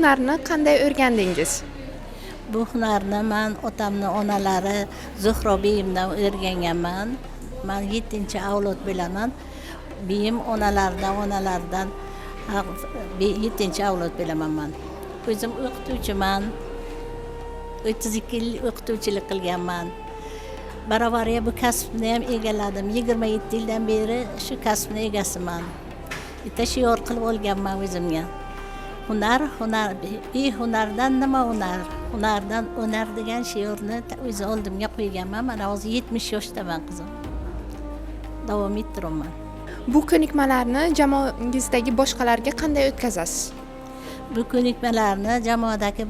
hunarni qanday o'rgandingiz? Bu hunarni men otamni onalari Zuhro beyimdan o'rganganman. Men 7-avlod bilaman. Beyim onalaridan 7-avlod bilaman men. O'zim o'qituvchiman. 32 yil o'qituvchilik qilganman. Baravariya bu kasbni ham egalladim. 27 yildan beri shu kasbni egasiman. Bitta shior qilib olganman o'zimga. Hunardan nima hunar? Hunardan hunar degan shiorni o'zi oldimga qo'yganman. Mana hozir 70 yoshdaman qizim. Davom ettiraman. Bu ko'nikmalarni jamoangizdagi boshqalarga qanday o'tkazasiz? Bu ko'nikmalarni jamoadagi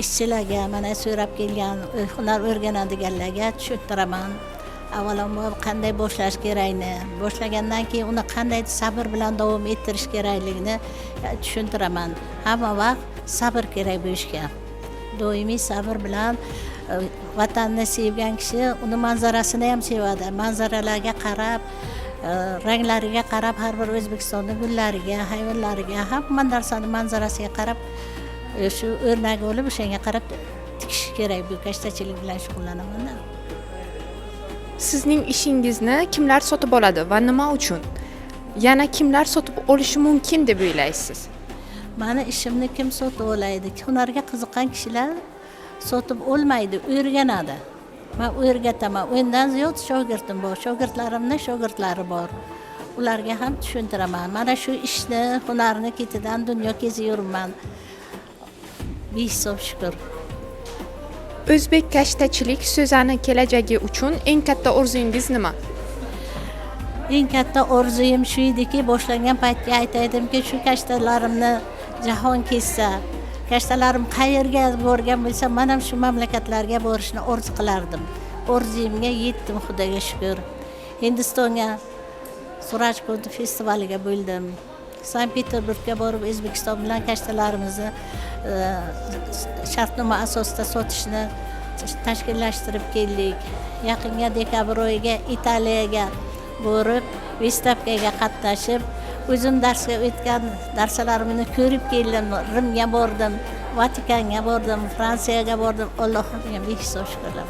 ishchilarga, mana so'rab kelgan hunar o'rganadiganlarga tushuntiraman. Avvalambor qanday boshlash kerakligini, boshlagandan keyin uni qanday sabr bilan davom ettirish kerakligini tushuntiraman. Hamma vaqt sabr kerak bu ishga. Doimiy sabr bilan vatanni sevgan kishi uni manzarasini ham sevadi. Manzaralarga qarab, ranglariga qarab, har bir O'zbekistonning gullariga, hayvonlariga, hamma narsani manzarasiga qarab shu o'rnak olib o'shanga qarab tikish kerak. Bu kashtachilik bilan shug'ullanaman. Sizning ishingizni kimlar sotib oladi va nima uchun? Yana kimlar sotib olishi mumkin deb o'ylaysiz? Meni ishimni kim sotib oladi? Hunarga qiziqqan kishilar sotib olmaydi, o'rganadi. Men o'rgataman. Undan ziyod shogirdim bor, shogirdlarimning shogirdlari bor. Ularga ham tushuntiraman. Mana shu ishni, hunarni ketidan dunyo kezib yuribman. Behisob shukr. O'zbek kashtachilik so'zani kelajagi uchun eng katta orzungiz nima? Eng katta orzuyim shu ediki, boshlagan paytga aytaydimki, shu kashtalarimni jahon kezsa, kashtalarim qayerga borgan bo'lsa, men ham shu mamlakatlarga borishni orzu qilardim. Orzuyimga yetdim, Xudoga shukr. Hindistonga Surajkund festivaliga bo'ldim. Sankt-Peterburgga borib O'zbekiston bilan kashtalarimizni shartnoma asosida sotishni tashkillashtirib keldik. Yaqinga dekabr oyiga Italiyaga borib, Vystavkaga qatnashib, o'zim darsga o'tgan darslarimni ko'rib keldim. Rimga bordim, Vatikanga bordim, Fransiyaga bordim. Allohga behisob shukrlar.